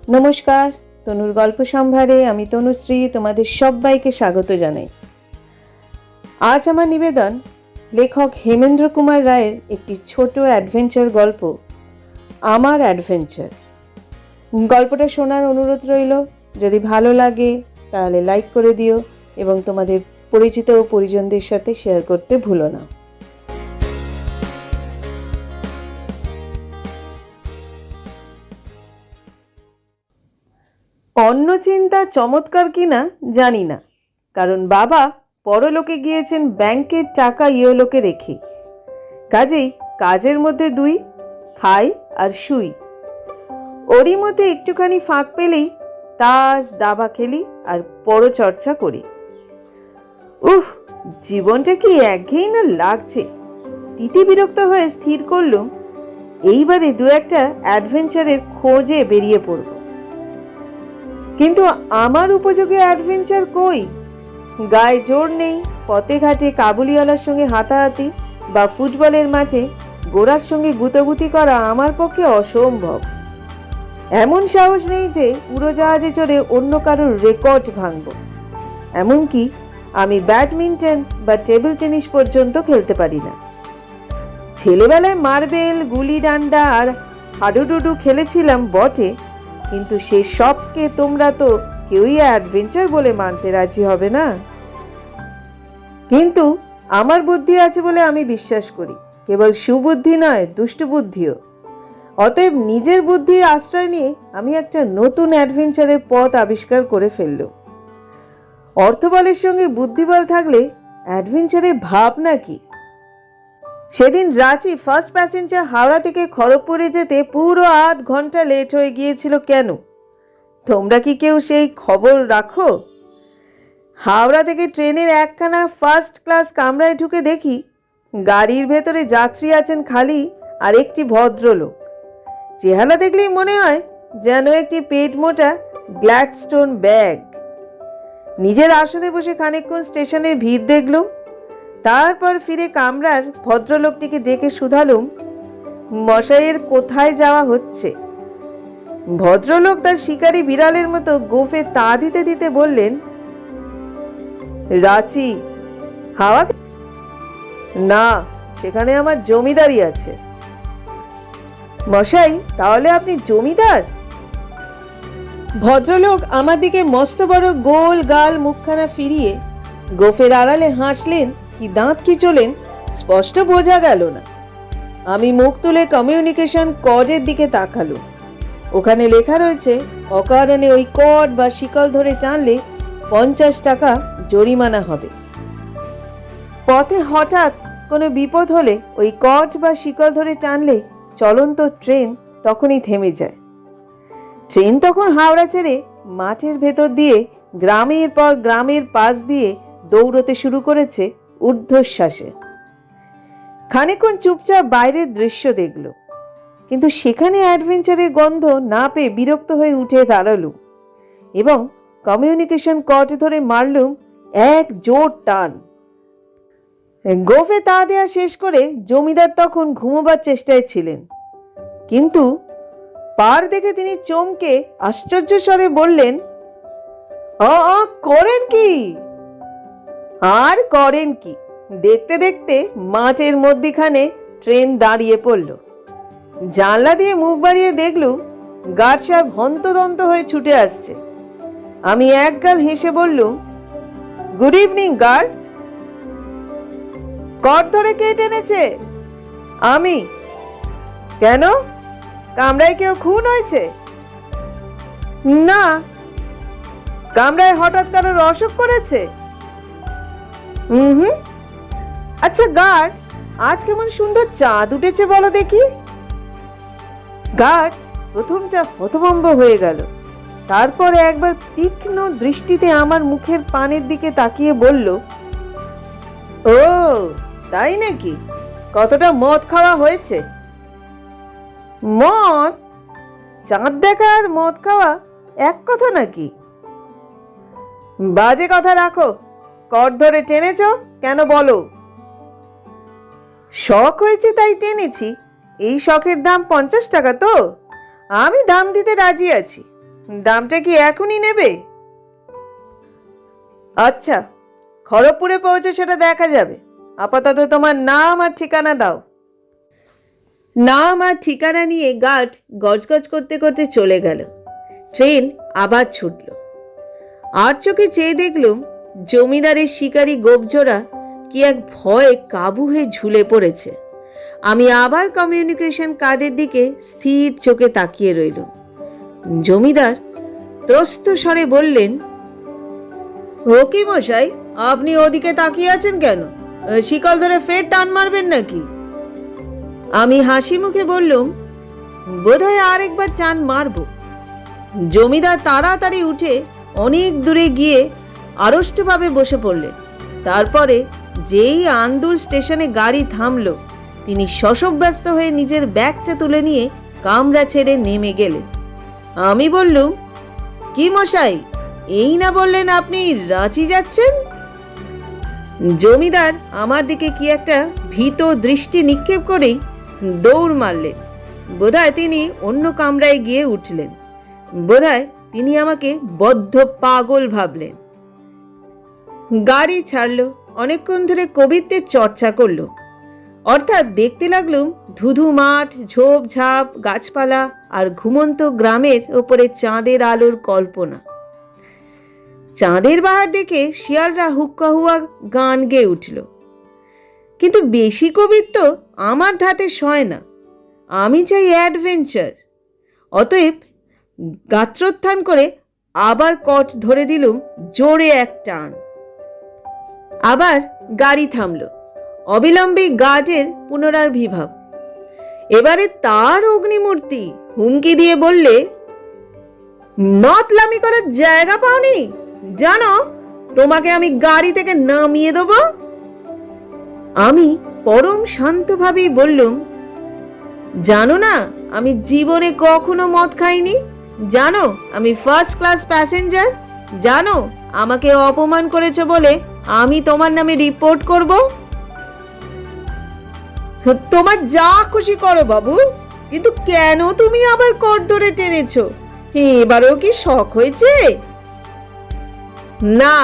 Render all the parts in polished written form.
নমস্কার, তনুর গল্প সম্ভারে আমি তনুশ্রী তোমাদের সবাইকে স্বাগত জানাই। আজ আমার নিবেদন লেখক হেমেন্দ্র কুমার রায়ের একটি ছোট অ্যাডভেঞ্চার গল্প, আমার অ্যাডভেঞ্চার। গল্পটা শোনার অনুরোধ রইল। যদি ভালো লাগে তাহলে লাইক করে দিও এবং তোমাদের পরিচিত ও পরিজনদের সাথে শেয়ার করতে ভুলো না। অন্য চিন্তা চমৎকার কিনা জানি না, কারণ বাবা পরলোকে গিয়েছেন ব্যাংকের টাকা ইয়োলোকে রেখে। কাজেই কাজের মধ্যে দুই, খাই আর শুই। ওরই মধ্যে একটুখানি ফাঁক পেলেই তাস দাবা খেলি আর পরচর্চা করি। জীবনটা কি একঘেয়েই না লাগছে। তিতি বিরক্ত হয়ে স্থির করলুম এইবারে দু একটা অ্যাডভেঞ্চারের খোঁজে বেরিয়ে পড়ব। কিন্তু আমার উপযোগী অ্যাডভেঞ্চার কই? গায়ে জোর নেই। পথে ঘাটে কাবুলিওয়ালার সঙ্গে হাতাহাতি বা ফুটবলের মাঠে গোড়ার সঙ্গে গুতোগুতি করা আমার পক্ষে অসম্ভব। এমন সাহস নেই যে উড়োজাহাজে চড়ে অন্য কারোর রেকর্ড ভাঙব। এমনকি আমি ব্যাডমিন্টন বা টেবিল টেনিস পর্যন্ত খেলতে পারি না। ছেলেবেলায় মার্বেল, গুলি ডান্ডা আর হাডুডুডু খেলেছিলাম বটে, কিন্তু সে সবকে তোমরা তো কেউই অ্যাডভেঞ্চার বলে মানতে রাজি হবে না। কিন্তু আমার বুদ্ধি আছে বলে আমি বিশ্বাস করি, কেবল সুবুদ্ধি নয়, দুষ্টু বুদ্ধিও। অতএব নিজের বুদ্ধির আশ্রয় নিয়ে আমি একটা নতুন অ্যাডভেঞ্চারের পথ আবিষ্কার করে ফেললাম। অর্থবলের সঙ্গে বুদ্ধিবল থাকলে অ্যাডভেঞ্চারের ভাবনা কি? সেদিন রাঁচি ফার্স্ট প্যাসেঞ্জার হাওড়া থেকে খড়গপুরে যেতে পুরো আধ ঘন্টা লেট হয়ে গিয়েছিল। কেন? তোমরা কি কেউ সেই খবর রাখো? হাওড়া থেকে ট্রেনের একখানা ফার্স্ট ক্লাস কামরায় ঢুকে দেখি গাড়ির ভেতরে যাত্রী আছেন খালি আর একটি ভদ্রলোক। চেহারা দেখলেই মনে হয় যেন একটি পেট মোটা গ্ল্যাডস্টোন ব্যাগ। নিজের আসনে বসে খানিকক্ষণ স্টেশনের ভিড় দেখলুম, তারপর ফিরে কামরার ভদ্রলোকটিকে ডেকে শুধালুম মশাইয়ের কোথায় যাওয়া হচ্ছে। ভদ্রলোক তার শিকারী বিড়ালের মতো গোফে তা দিতে দিতে বললেন, রাঁচি। হাওয়া? না, সেখানে আমার জমিদারি আছে। মশাই, তাহলে আপনি জমিদার? ভদ্রলোক আমার দিকে মস্ত বড় গোল গাল মুখখানা ফিরিয়ে গোফের আড়ালে হাসলেন কি দাঁত খিঁচলেন স্পষ্ট বোঝা গেল না। আমি মুখ তুলে কমিউনিকেশন কর্ডের দিকে তাকালুম। ওখানে লেখা রয়েছে অকারণে ওই কর্ড বা শিকল ধরে টানলে 50 টাকা জরিমানা হবে। পথে হঠাৎ কোনো বিপদ হলে ওই কর্ড বা শিকল ধরে টানলে চলন্ত ট্রেন তখনই থেমে যায়। ট্রেন তখন হাওড়া ছেড়ে মাঠের ভেতর দিয়ে গ্রামের পর গ্রামের পাশ দিয়ে দৌড়তে শুরু করেছে ঊর্ধ্বশ্বাসে। খানিকক্ষণ চুপচাপ বাইরের দৃশ্য দেখল, কিন্তু সেখানে অ্যাডভেঞ্চারের গন্ধ না পেয়ে বিরক্ত হয়ে উঠে দাঁড়ালুম এবং কমিউনিকেশন কর্ড ধরে মারলুম এক জোর টান। গোফে তা দেয়া শেষ করে জমিদার তখন ঘুমোবার চেষ্টায় ছিলেন, কিন্তু পার দেখে তিনি চমকে আশ্চর্য স্বরে বললেন, করেন কি? আর করেন কি? দেখতে দেখতে মাঠের মধ্যিখানে ট্রেন দাঁড়িয়ে পড়ল। জানলা দিয়ে মুখ বাড়িয়ে দেখলুম গার্ড সাহেব হন্তদন্ত হয়ে ছুটে আসছে। আমি একগাল হেসে বললুম, গুড ইভিনিং গার্ড। কর ধরে কে টেনেছে? আমি। কেন? কামরায় কেউ খুন হয়েছে? না। কামরায় হঠাৎ কারোর অসুখ করেছে? আচ্ছা গার্ড, আজ কেমন সুন্দর চাঁদ উঠেছে বলো দেখি। গার্ড প্রথমটা হতভম্ব হয়ে গেল, তারপর একবার তীক্ষ্ণ দৃষ্টিতে আমার মুখের পানের দিকে তাকিয়ে বলল, ও তাই নাকি? কতটা মদ খাওয়া হয়েছে? মদ? চাঁদ দেখা আর মদ খাওয়া এক কথা নাকি? বাজে কথা রাখো। কর ধরে টেনেছ কেন বলো? শখ হয়েছে তাই টেনেছি। এই শখের দাম 50 টাকা তো? আমি দাম দিতে রাজি আছি। দামটা কি এখনই নেবে? আচ্ছা, খড়গপুরে পৌঁছে সেটা দেখা যাবে। আপাতত তোমার নাম আর ঠিকানা দাও। নাম আর ঠিকানা নিয়ে গার্ড গজগজ করতে করতে চলে গেল। ট্রেন আবার ছুটল। আর চোখে চেয়ে দেখলুম জমিদারের শিকারী গোপজোড়া কি এক ভয়ে কাবু হয়ে ঝুলে পড়েছে। আমি আবার কমিউনিকেশন কার্ডের দিকে স্থির চোখে তাকিয়ে রইল। জমিদার ত্রস্ত স্বরে বললেন, ও কি মশাই, আপনি ওদিকে তাকিয়ে আছেন কেন? শিকল ধরে ফের টান মারবেন নাকি? আমি হাসি মুখে বললুম, বোধহয় আর একবার টান মারব। জমিদার তাড়াতাড়ি উঠে অনেক দূরে গিয়ে আড়ষ্টভাবে বসে পড়লেন। তারপরে যেই আন্দুল স্টেশনে গাড়ি থামলো, তিনি শশব্যস্ত হয়ে নিজের ব্যাগটা তুলে নিয়ে কামরা ছেড়ে নেমে গেলেন। আমি বললুম, কি মশাই, এই না বললেন আপনি রাঁচি যাচ্ছেন? জমিদার আমার দিকে কি একটা ভীত দৃষ্টি নিক্ষেপ করেই দৌড় মারলেন। বোধহয় তিনি অন্য কামরায় গিয়ে উঠলেন। বোধহয় তিনি আমাকে বদ্ধ পাগল ভাবলেন। গাড়ি ছাড়লো। অনেকক্ষণ ধরে কবিত্বের চর্চা করলো। অর্থাৎ দেখতে লাগলুম ধুধু মাঠ, ঝোপঝাপ, গাছপালা আর ঘুমন্ত গ্রামের ওপরে চাঁদের আলোর কল্পনা। চাঁদের বাহার দেখে শিয়ালরা হুক্কা হুয়া গান গেয়ে উঠল। কিন্তু বেশি কবিত্ব আমার ধাতে সয় না। আমি চাই অ্যাডভেঞ্চার। অতএব গাত্রোত্থান করে আবার কট ধরে দিলুম জোরে এক টান। আবার গাড়ি থামল। অবিলম্বে গার্ডের পুনরাবির্ভাব। এবারে তার অগ্নিমূর্তি হুমকি দিয়ে বললে, মাতলামি করার জায়গা পাওনি? জানো, তোমাকে আমি গাড়ি থেকে নামিয়ে দেব। আমি পরম শান্তভাবেই বললুম, জানো না আমি জীবনে কখনো মদ খাইনি। জানো আমি ফার্স্ট ক্লাস প্যাসেঞ্জার। জানো আমাকে অপমান করেছে বলে আমি তোমার নামে রিপোর্ট করব। তোমার যা খুশি করো বাবু, কিন্তু কেন তুমি আবার কর ধরে টেনেছো? এবারেও কি শখ হয়েছে? না,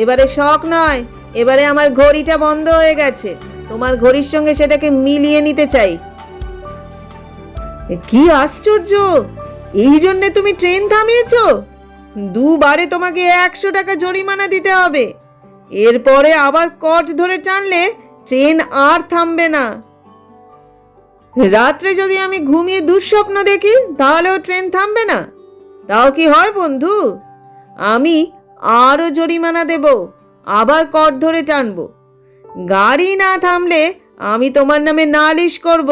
এবারে শখ নয়, এবারে আমার ঘড়িটা বন্ধ হয়ে গেছে। তোমার ঘড়ির সঙ্গে সেটাকে মিলিয়ে নিতে চাই। কি আশ্চর্য, এই জন্য তুমি ট্রেন থামিয়েছো? দুবারে তোমাকে 100 টাকা জরিমানা দিতে হবে। এরপরে আবার কট ধরে টানলে ট্রেন আর থামবে না। রাত্রে যদি আমি ঘুমিয়ে দুঃস্বপ্ন দেখি, তাহলেও ট্রেন থামবে না? তাও কি হয় বন্ধু? আমি আরো জরিমানা দেব, আবার কট ধরে টানবো। গাড়ি না থামলে আমি তোমার নামে নালিশ করব।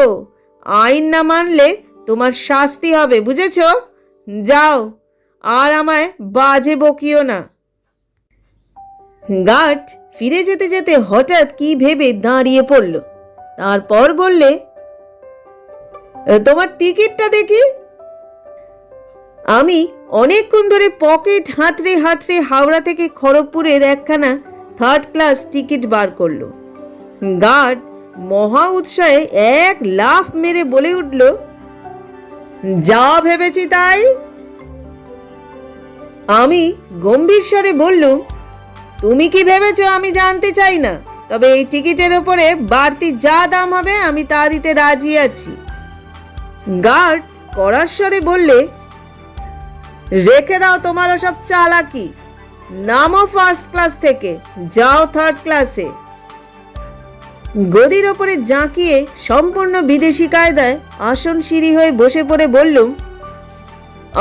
আইন না মানলে তোমার শাস্তি হবে, বুঝেছো? যাও, আর আমায় বাজে বকিও না। গার্ড ফিরে যেতে যেতে হঠাৎ কি ভেবে দাঁড়িয়ে পড়ল। তারপর বললে, তোমার টিকিটটা দেখি। আমি অনেকক্ষণ ধরে পকেট হাতড়ে হাতড়ে হাওড়া থেকে খড়গপুরের একখানা 3rd ক্লাস টিকিট বার করলো। গার্ড মহা উৎসাহে এক লাফ মেরে বলে উঠল, যা ভেবেছি তাই। আমি গম্ভীর স্বরে বললুম, তুমি কি ভেবেছো আমি জানতে চাই না, তবে এই টিকিটের ওপরে বাড়তি যা দাম হবে আমি তা দিতে রাজি আছি। গার্ড কড়ার স্বরে বললে, রেখে দাও তোমার সব চালাকি। নামো ফার্স্ট ক্লাস থেকে, যাও 3rd ক্লাসে। গদির ওপরে জাঁকিয়ে সম্পূর্ণ বিদেশি কায়দায় আসন সিঁড়ি হয়ে বসে পড়ে বললুম,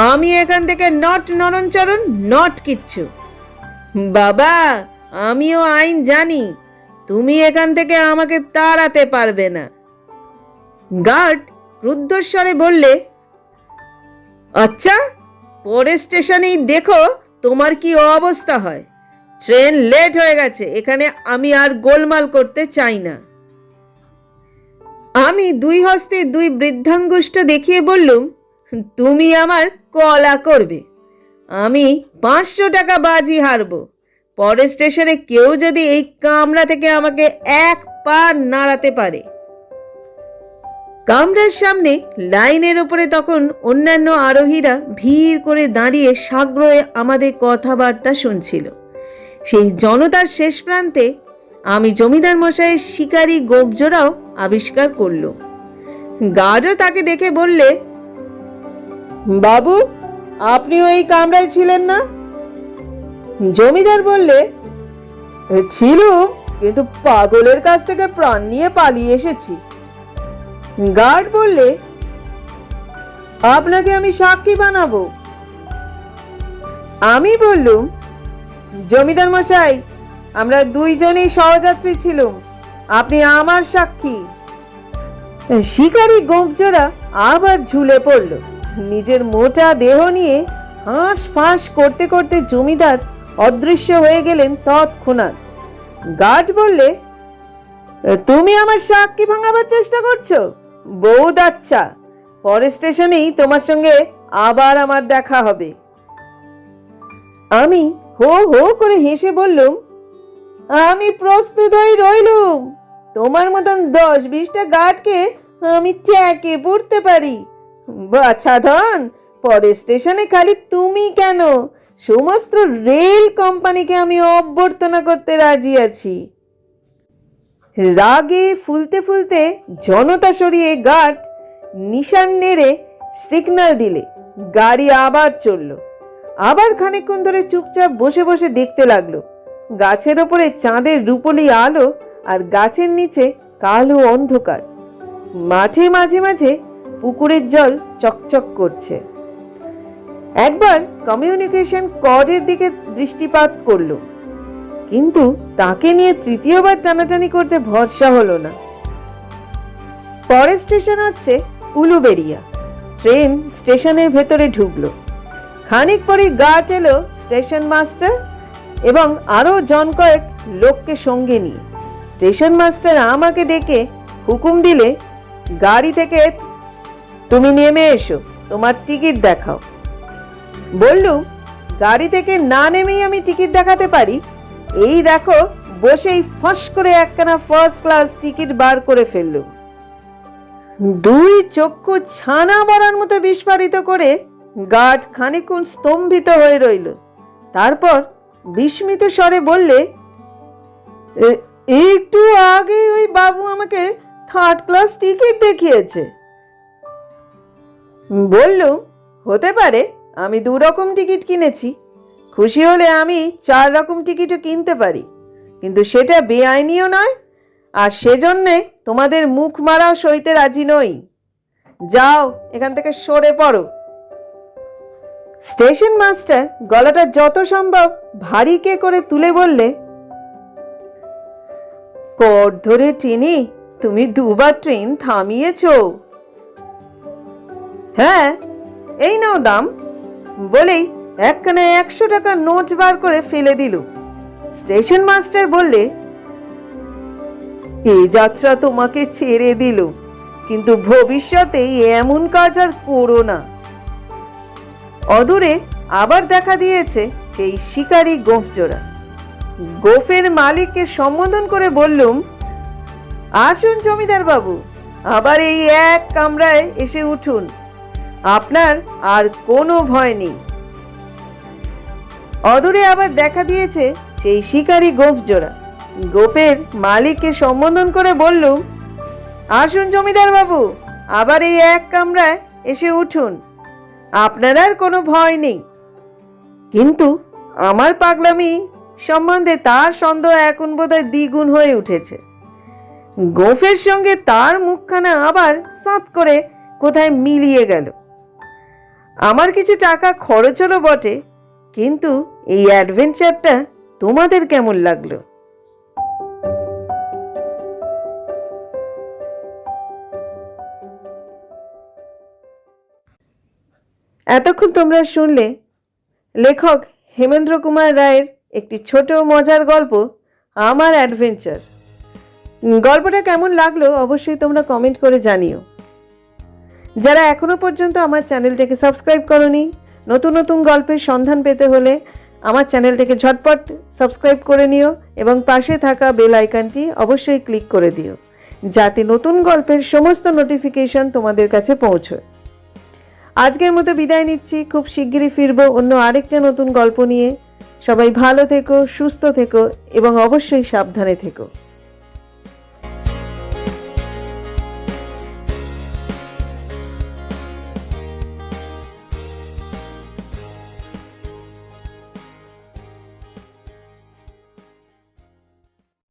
আমি এখান থেকে নট নরণচরণ, নট কিচ্ছু। বাবা, আমিও আইন জানি, তুমি এখান থেকে আমাকে তাড়াতে পারবে না। গার্ড রুদ্ধস্বরে বললে, আচ্ছা, পরের স্টেশনেই দেখো তোমার কি অবস্থা হয়। ট্রেন লেট হয়ে গেছে, এখানে আমি আর গোলমাল করতে চাই না। আমি 2 হস্তে 2 বৃদ্ধাঙ্গুষ্ঠ দেখিয়ে বললুম, তুমি আমার কলা করবে। আমি 500 টাকা বাজি হারবো। পরের স্টেশনে কেউ যদি এই কামরা থেকে আমাকে এক পা নাড়াতে পারে। কামরার সামনে লাইনের ওপরে তখন অন্যান্য আরোহীরা ভিড় করে দাঁড়িয়ে সাগ্রহে আমাদের কথাবার্তা শুনছিল। সেই জনতার শেষ প্রান্তে আমি জমিদার মশাইয়ের শিকারী গোপজোড়াও আবিষ্কার করল। গার্ডও তাকে দেখে বললে, বাবু, আপনিও এই কামরায় ছিলেন না? জমিদার বললে, ছিল, কিন্তু পাগলের কাছ থেকে প্রাণ নিয়ে পালিয়ে এসেছি। গার্ড বললে, আপনাকে আমি সাক্ষী বানাবো। আমি বললুম, জমিদার মশাই, আমরা দুইজনই সহযাত্রী ছিলাম, আপনি আমার সাক্ষী। শিকারী গোপজোড়া আবার ঝুলে পড়ল। নিজের মোটা দেহ নিয়ে হাঁস ফাঁস করতে করতে জমিদার অদৃশ্য হয়ে গেলেন তৎক্ষণাৎ। গার্ড বললে, তুমি আমার সাক্ষী ভাঙাবার চেষ্টা করছো? বহুত আচ্ছা, পরের স্টেশনেই তোমার সঙ্গে আবার আমার দেখা হবে। আমি হো হো করে হেসে বললুম, আমি প্রস্তুত হয়ে রইলুম। তোমার মতন 10-20টা গার্ডকে আমি ট্যাকে পড়তে পারি। বাছাধন, পরের স্টেশনে খালি তুমি কেন, সমস্ত রেল কোম্পানিকে আমি অভ্যর্থনা করতে রাজি আছি। রাগে ফুলতে ফুলতে জনতা সরিয়ে গার্ড নিশান নেড়ে সিগন্যাল দিলে গাড়ি আবার চলল। আবার খানিকক্ষণ ধরে চুপচাপ বসে বসে দেখতে লাগলো। গাছের ওপরে চাঁদের রূপলি আলো আর গাছের নিচে কালো অন্ধকার। মাঠে মাঝে মাঝে পুকুরের জল চকচক করছে। একবার কমিউনিকেশন কর্ডের দিকে দৃষ্টিপাত করলো, কিন্তু তাকে নিয়ে তৃতীয়বার টানাটানি করতে ভরসা হলো না। পরের স্টেশন হচ্ছে উলুবেড়িয়া। ট্রেন স্টেশনের ভেতরে ঢুকলো। খানিক পরে গার্ড এলো, স্টেশন মাস্টার এবং আরো জন কয়েক লোককে সঙ্গে নিয়ে। স্টেশন মাস্টার আমাকে ডেকে হুকুম দিলে, গাড়ি থেকে তুমি নেমে এসো, তোমার টিকিট দেখাও। বললুম, গাড়ি থেকে না নেমেই আমি টিকিট দেখাতে পারি? এই দেখো, বসেই ফাঁস করে একখানা ফার্স্ট ক্লাস টিকিট বার করে ফেললুম। দুই চক্ষু ছানা বড়ার মতো বিস্ফারিত করে গার্ড খানিকক্ষণ স্তম্ভিত হয়ে রইল। তারপর বিস্মিত স্বরে বললে, একটু আগে ওই বাবু আমাকে থার্ড ক্লাস টিকিট দেখিয়েছে। বললুম, হতে পারে, আমি 2 রকম টিকিট কিনেছি। খুশি হলে আমি 4 রকম টিকিটও কিনতে পারি, কিন্তু সেটা বেআইনিও নয়, আর সেজন্যে তোমাদের মুখ মারাও সইতে রাজি নই। যাও, এখান থেকে সরে পড়ো। স্টেশন মাস্টার গলাটা যত সম্ভব ভারীকে করে তুলে বললে, কর ধরে টেনে তুমি 2বার ট্রেন থামিয়েছ। হ্যাঁ, এই নাও দাম, বলেই একখানা 100 টাকার নোট বার করে ফেলে দিল। স্টেশন মাস্টার বললে, এই যাত্রা তোমাকে ছেড়ে দিল, কিন্তু ভবিষ্যতে এমন কাজ আর করো না। অদূরে আবার দেখা দিয়েছে সেই শিকারী গোফজোড়া। গোফের মালিককে সম্বোধন করে বললুম, আসুন জমিদার বাবু, আবার এই এক কামরায় এসে উঠুন, আপনার আর কোনো ভয় নেই। অদূরে আবার দেখা দিয়েছে সেই শিকারী গোফজোড়া। গোপের মালিককে সম্বোধন করে বললুম, আসুন জমিদার বাবু, আবার এই এক কামরায় এসে উঠুন, আপনার আর কোনো ভয় নেই। কিন্তু আমার পাগলামি সম্বন্ধে তার সন্দেহ এখন বোধহয় দ্বিগুণ হয়ে উঠেছে। গোফের সঙ্গে তার মুখখানা আবার সাঁত করে কোথায় মিলিয়ে গেল। আমার কিছু টাকা খরচ হলো বটে, কিন্তু এই অ্যাডভেঞ্চারটা তোমাদের কেমন লাগলো? এতক্ষণ তোমরা শুনলে লেখক হেমেন্দ্র কুমার রায়ের একটি ছোট মজার গল্প, আমার অ্যাডভেঞ্চার। গল্পটা কেমন লাগলো অবশ্যই তোমরা কমেন্ট করে জানিও। যারা এখনো পর্যন্ত আমার চ্যানেলটাকে সাবস্ক্রাইব করোনি, নতুন নতুন গল্পের সন্ধান পেতে হলে আমার চ্যানেলটাকে ঝটপট সাবস্ক্রাইব করে নিও এবং পাশে থাকা বেল আইকনটি অবশ্যই ক্লিক করে দিও। যাতে নতুন গল্পের সমস্ত নোটিফিকেশন তোমাদের কাছে পৌঁছয়। আজকের মতো বিদায় নিচ্ছি, খুব শিগগিরই ফিরবো অন্য আরেকটা নতুন গল্প নিয়ে। সবাই ভালো থেকো, সুস্থ থেকো এবং অবশ্যই সাবধানে থেকো।